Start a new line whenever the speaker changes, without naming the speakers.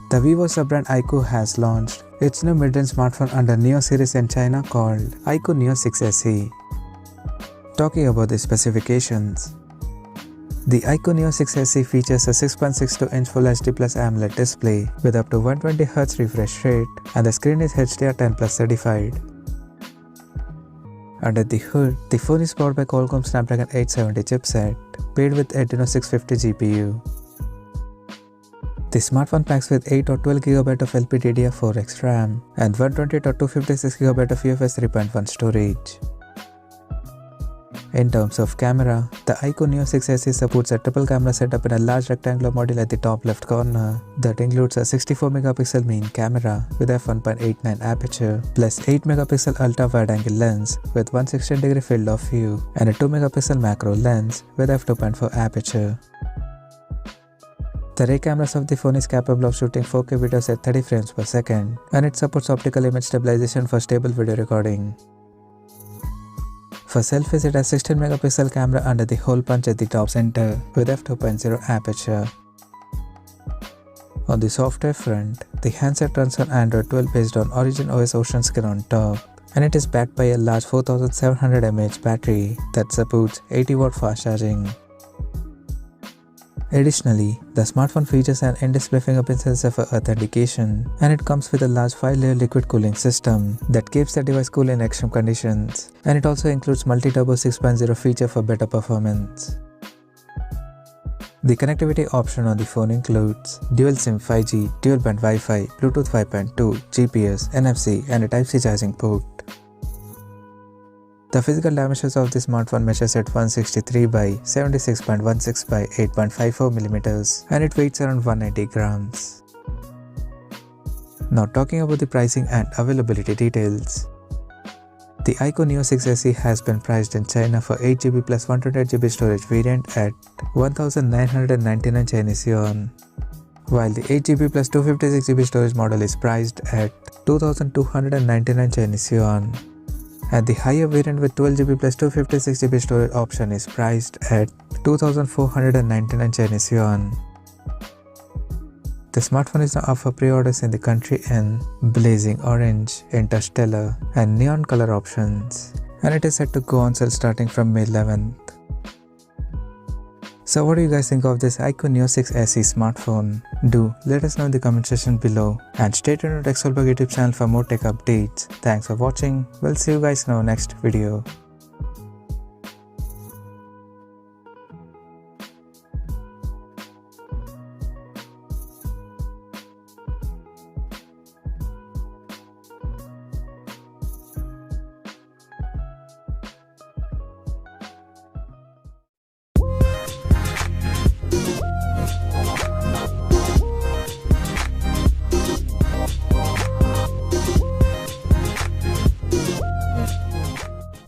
The Vivo sub-brand IQOO has launched its new mid-range smartphone under Neo series in China called IQOO Neo 6 SE. Talking about the specifications, the IQOO Neo 6 SE features a 6.62-inch Full HD Plus AMOLED display with up to 120Hz refresh rate, and the screen is HDR10+ certified. Under the hood, the phone is powered by Qualcomm Snapdragon 870 chipset, paired with Adreno 650 GPU. The smartphone packs with 8 or 12GB of LPDDR4X RAM and 128 or 256GB of UFS 3.1 storage. In terms of camera, the IQOO Neo 6 SE supports a triple camera setup in a large rectangular module at the top left corner that includes a 64MP main camera with f1.89 aperture plus 8MP ultra wide-angle lens with 116° field of view and a 2MP macro lens with f2.4 aperture. The rear cameras of the phone is capable of shooting 4K videos at 30 frames per second, and it supports optical image stabilization for stable video recording. For selfies, it has 16MP camera under the hole punch at the top center with f2.0 aperture. On the software front, the handset runs on Android 12 based on Origin OS Ocean Skin on top, and it is backed by a large 4700 mAh battery that supports 80W fast charging. Additionally, the smartphone features an in-display fingerprint sensor for authentication, and it comes with a large 5-layer liquid cooling system that keeps the device cool in extreme conditions, and it also includes multi-turbo 6.0 feature for better performance. The connectivity option on the phone includes dual SIM 5G, dual band Wi-Fi, Bluetooth 5.2, GPS, NFC, and a Type-C charging port. The physical dimensions of the smartphone measures at 163 by 76.16 by 8.54mm, and it weighs around 190 grams. Now talking about the pricing and availability details. The IQOO Neo 6 SE has been priced in China for 8GB plus 128GB storage variant at 1999 Chinese yuan, while the 8GB plus 256GB storage model is priced at 2299 Chinese yuan. And the higher variant with 12GB plus 256GB storage option is priced at 2499 Chinese yuan. The smartphone is now up for pre-orders in the country in blazing orange, interstellar, and neon color options, and it is set to go on sale starting from May 11th. So what do you guys think of this IQOO Neo 6 SE smartphone? Do let us know in the comment section below, and stay tuned to Technicalguruji YouTube channel for more tech updates. Thanks for watching. We'll see you guys in our next video.